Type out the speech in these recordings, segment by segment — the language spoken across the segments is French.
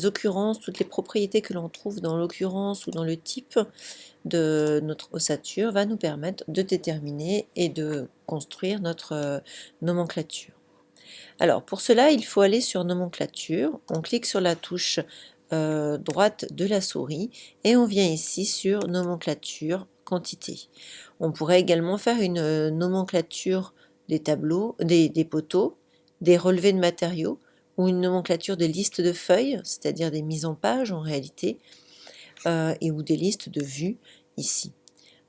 occurrences, toutes les propriétés que l'on trouve dans l'occurrence ou dans le type de notre ossature va nous permettre de déterminer et de construire notre nomenclature. Alors pour cela, il faut aller sur nomenclature, on clique sur la touche droite de la souris et on vient ici sur nomenclature quantité. On pourrait également faire une nomenclature des tableaux, des poteaux, des relevés de matériaux ou une nomenclature des listes de feuilles, c'est-à-dire des mises en page en réalité, et ou des listes de vues ici.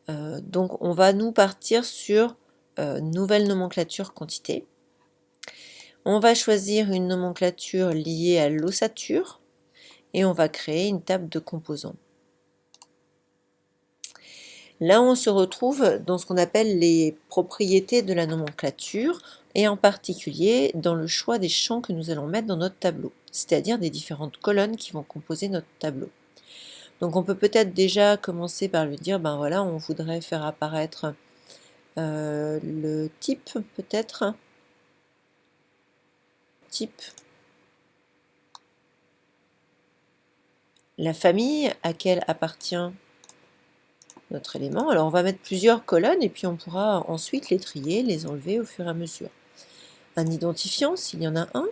Donc on va nous partir sur nouvelle nomenclature quantité. On va choisir une nomenclature liée à l'ossature et on va créer une table de composants. Là, on se retrouve dans ce qu'on appelle les propriétés de la nomenclature et en particulier dans le choix des champs que nous allons mettre dans notre tableau, c'est-à-dire des différentes colonnes qui vont composer notre tableau. Donc on peut peut-être déjà commencer par lui dire, ben voilà, on voudrait faire apparaître le type peut-être, type, la famille à laquelle appartient notre élément. Alors on va mettre plusieurs colonnes et puis on pourra ensuite les trier, les enlever au fur et à mesure. Un identifiant s'il y en a un,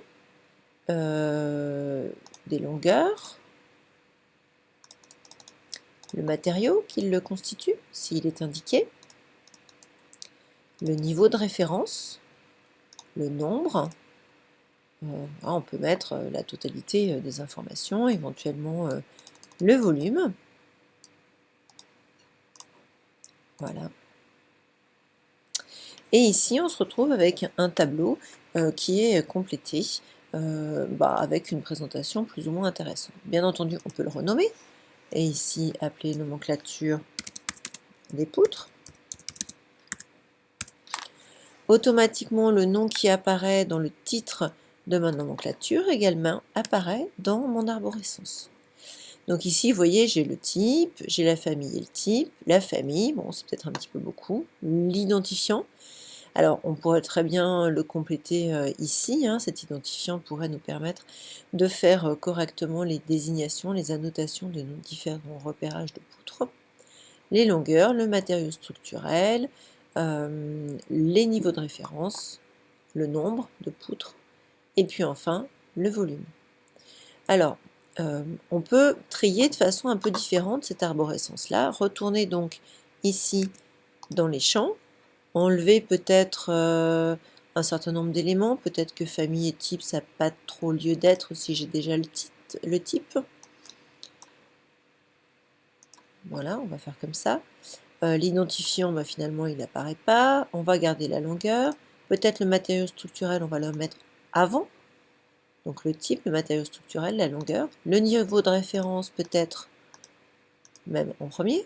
des longueurs, le matériau qui le constitue s'il est indiqué, le niveau de référence, le nombre. On peut mettre la totalité des informations, éventuellement le volume. Voilà. Et ici, on se retrouve avec un tableau qui est complété avec une présentation plus ou moins intéressante. Bien entendu, on peut le renommer. Et ici, appeler nomenclature des poutres. Automatiquement, le nom qui apparaît dans le titre de ma nomenclature également apparaît dans mon arborescence. Donc ici, vous voyez, j'ai le type, j'ai la famille et le type, la famille, bon, c'est peut-être un petit peu beaucoup, l'identifiant. Alors, on pourrait très bien le compléter ici, cet identifiant pourrait nous permettre de faire correctement les désignations, les annotations de nos différents repérages de poutres, les longueurs, le matériau structurel, les niveaux de référence, le nombre de poutres, et puis enfin le volume. Alors, on peut trier de façon un peu différente cette arborescence-là. Retourner donc ici dans les champs, enlever peut-être un certain nombre d'éléments, peut-être que famille et type, ça n'a pas trop lieu d'être si j'ai déjà le type. Voilà, on va faire comme ça. L'identifiant, finalement, il n'apparaît pas. On va garder la longueur. Peut-être le matériau structurel, on va le mettre avant. Donc le type, le matériau structurel, la longueur. Le niveau de référence, peut-être même en premier.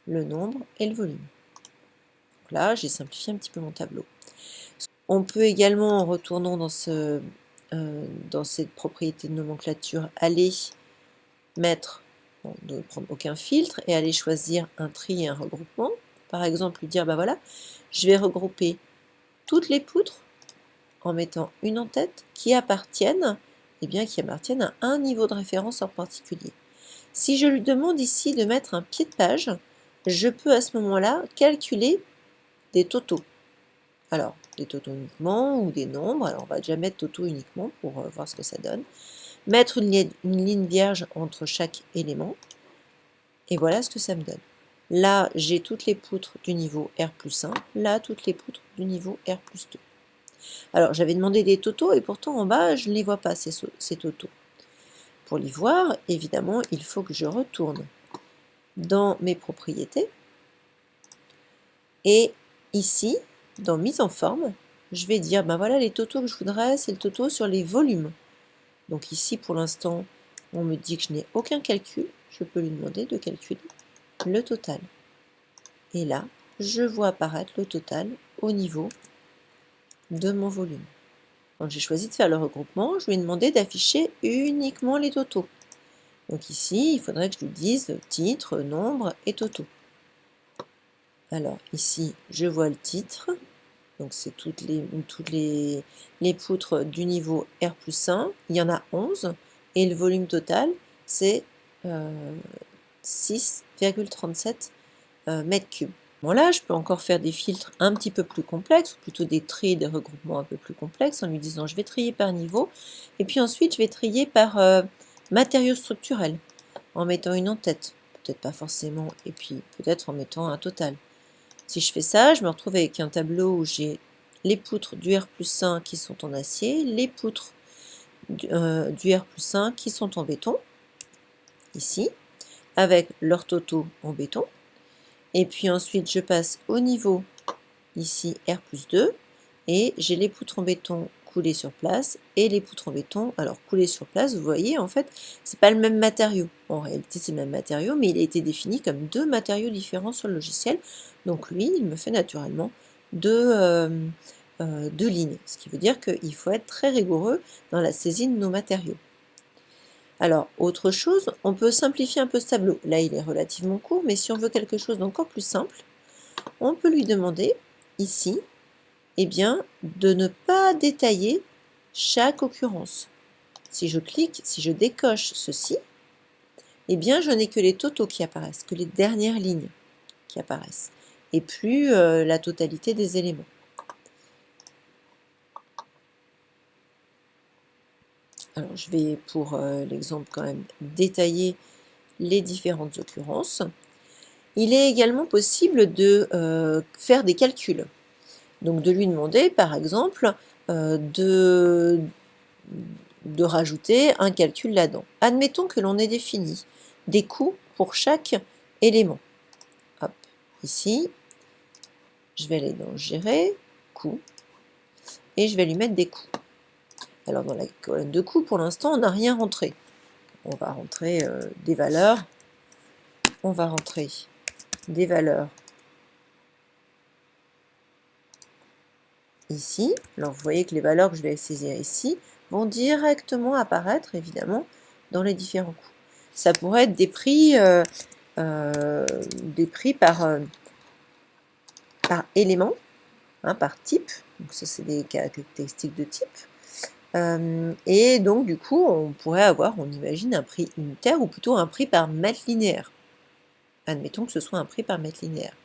Le nombre et le volume. Donc là, j'ai simplifié un petit peu mon tableau. On peut également, en retournant dans cette propriété de nomenclature, aller mettre, ne prendre aucun filtre et aller choisir un tri et un regroupement. Par exemple, lui dire, voilà, je vais regrouper toutes les poutres en mettant une en tête qui appartiennent à un niveau de référence en particulier. Si je lui demande ici de mettre un pied de page, je peux à ce moment-là calculer des totaux. Alors, des totaux uniquement ou des nombres. Alors, on va déjà mettre totaux uniquement pour voir ce que ça donne. Mettre une ligne vierge entre chaque élément. Et voilà ce que ça me donne. Là, j'ai toutes les poutres du niveau R+1. Là, toutes les poutres du niveau R+2. Alors, j'avais demandé des totaux et pourtant en bas, je ne les vois pas, ces totaux. Pour les voir, évidemment, il faut que je retourne dans mes propriétés. Et ici, dans mise en forme, je vais dire, voilà, les totaux que je voudrais, c'est le totaux sur les volumes. Donc ici, pour l'instant, on me dit que je n'ai aucun calcul. Je peux lui demander de calculer le total. Et là, je vois apparaître le total au niveau de mon volume. Quand j'ai choisi de faire le regroupement, je lui ai demandé d'afficher uniquement les totaux. Donc ici, il faudrait que je lui dise titre, nombre et totaux. Alors ici, je vois le titre. Donc c'est toutes les poutres du niveau R+1. Il y en a 11. et le volume total, c'est 6,37 mètres cubes. Bon là, je peux encore faire des filtres un petit peu plus complexes, ou plutôt des tris, des regroupements un peu plus complexes, en lui disant je vais trier par niveau, et puis ensuite je vais trier par matériaux structurels, en mettant une en tête, peut-être pas forcément, et puis peut-être en mettant un total. Si je fais ça, je me retrouve avec un tableau où j'ai les poutres du R+1 qui sont en acier, les poutres du R+1 qui sont en béton, ici, avec leurs totaux en béton. Et puis ensuite, je passe au niveau, ici, R+2, et j'ai les poutres en béton coulées sur place, et les poutres en béton, alors coulées sur place, vous voyez, en fait, c'est pas le même matériau. En réalité, c'est le même matériau, mais il a été défini comme deux matériaux différents sur le logiciel. Donc lui, il me fait naturellement deux lignes, ce qui veut dire qu'il faut être très rigoureux dans la saisie de nos matériaux. Alors, autre chose, on peut simplifier un peu ce tableau. Là, il est relativement court, mais si on veut quelque chose d'encore plus simple, on peut lui demander, ici, eh bien, de ne pas détailler chaque occurrence. Si je clique, si je décoche ceci, eh bien, je n'ai que les totaux qui apparaissent, que les dernières lignes qui apparaissent, et plus la totalité des éléments. Alors, je vais, pour l'exemple, quand même détailler les différentes occurrences. Il est également possible de faire des calculs. Donc, de lui demander, par exemple, de rajouter un calcul là-dedans. Admettons que l'on ait défini des coûts pour chaque élément. Hop, ici, je vais aller dans Gérer, coûts, et je vais lui mettre des coûts. Alors, dans la colonne de coûts, pour l'instant, on n'a rien rentré. On va rentrer des valeurs. On va rentrer des valeurs ici. Alors, vous voyez que les valeurs que je vais saisir ici vont directement apparaître, évidemment, dans les différents coûts. Ça pourrait être des prix par élément, hein, par type. Donc, ça, c'est des caractéristiques de type. Et donc, du coup, on pourrait avoir, on imagine, un prix unitaire ou plutôt un prix par mètre linéaire. Admettons que ce soit un prix par mètre linéaire.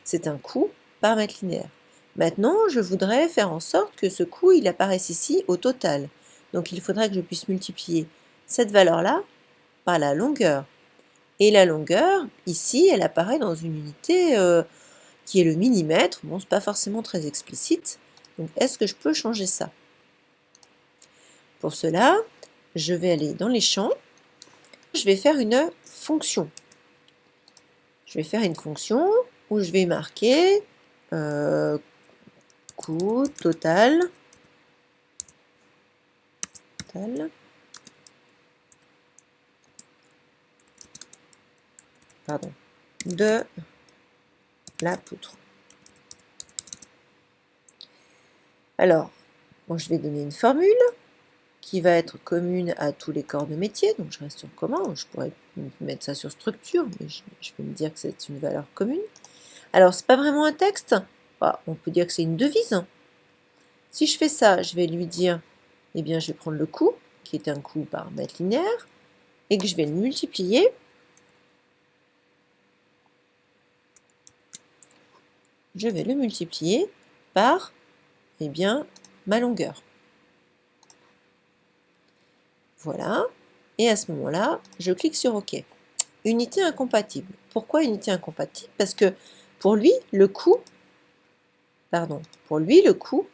C'est un coût par mètre linéaire. Maintenant, je voudrais faire en sorte que ce coût, il apparaisse ici au total. Donc, il faudrait que je puisse multiplier cette valeur-là par la longueur. Et la longueur, ici, elle apparaît dans une unité qui est le millimètre. Bon, ce n'est pas forcément très explicite. Donc, est-ce que je peux changer ça? Pour cela, je vais aller dans les champs. Je vais faire une fonction. Je vais faire une fonction où je vais marquer coût total de la poutre. Alors, bon, je vais donner une formule qui va être commune à tous les corps de métier, donc je reste sur commun, je pourrais mettre ça sur structure, mais je vais me dire que c'est une valeur commune. Alors, c'est pas vraiment un texte, bah, on peut dire que c'est une devise. Si je fais ça, je vais lui dire, eh bien, je vais prendre le coût, qui est un coût par mètre linéaire, et que je vais le multiplier par, eh bien, ma longueur. Voilà, et à ce moment-là, je clique sur OK. Unité incompatible. Pourquoi unité incompatible? Parce que pour lui, le coût,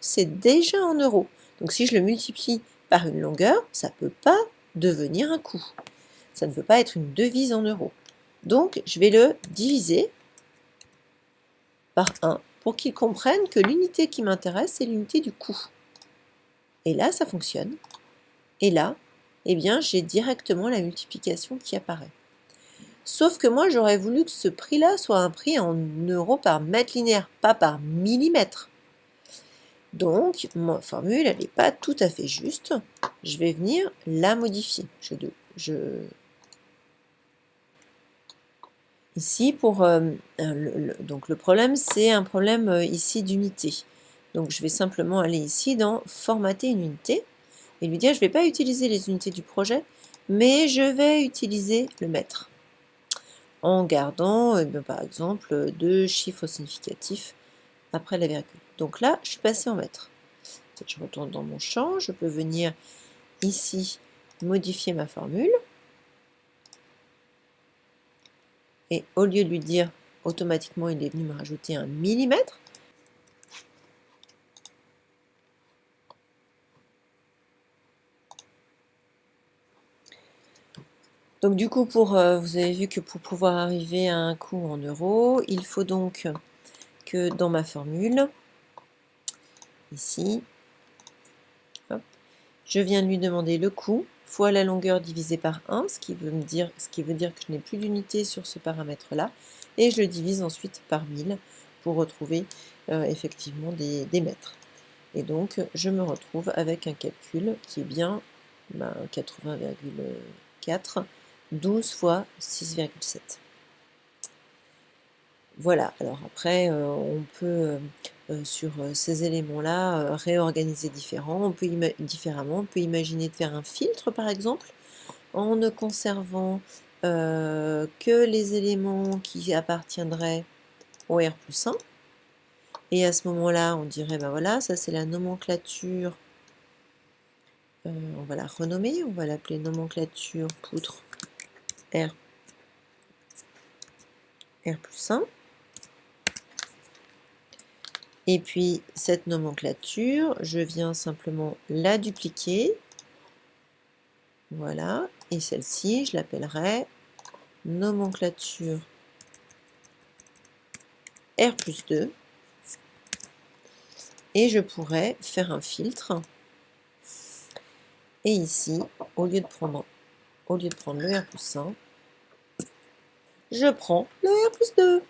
c'est déjà en euros. Donc si je le multiplie par une longueur, ça ne peut pas devenir un coût. Ça ne peut pas être une devise en euros. Donc je vais le diviser par 1 pour qu'il comprenne que l'unité qui m'intéresse, c'est l'unité du coût. Et là, ça fonctionne. Et là, eh bien, j'ai directement la multiplication qui apparaît. Sauf que moi, j'aurais voulu que ce prix-là soit un prix en euros par mètre linéaire, pas par millimètre. Donc, ma formule, elle n'est pas tout à fait juste. Je vais venir la modifier. Ici, donc le problème, c'est un problème ici d'unité. Donc, je vais simplement aller ici dans « Formater une unité ». et lui dire je ne vais pas utiliser les unités du projet, mais je vais utiliser le mètre. En gardant par exemple 2 chiffres significatifs après la virgule. Donc là, je suis passée en mètres. Je retourne dans mon champ, je peux venir ici modifier ma formule. Et au lieu de lui dire automatiquement, il est venu me rajouter un millimètre. Donc du coup, vous avez vu que pour pouvoir arriver à un coût en euros, il faut donc que dans ma formule, ici, hop, je viens de lui demander le coût fois la longueur divisé par 1, ce qui veut dire que je n'ai plus d'unité sur ce paramètre-là, et je le divise ensuite par 1000 pour retrouver effectivement des mètres. Et donc, je me retrouve avec un calcul qui est bien 80,4, 12 fois 6,7. Voilà, alors après, on peut, sur ces éléments-là, réorganiser différemment. On peut imaginer de faire un filtre, par exemple, en ne conservant que les éléments qui appartiendraient au R+1. Et à ce moment-là, on dirait, ben voilà, ça c'est la nomenclature. On va la renommer, on va l'appeler nomenclature poutre R+1. Et puis cette nomenclature, je viens simplement la dupliquer. Voilà, et celle-ci, je l'appellerai nomenclature R+2. Et je pourrais faire un filtre. Et ici, au lieu de prendre le R+1, je prends le R+2.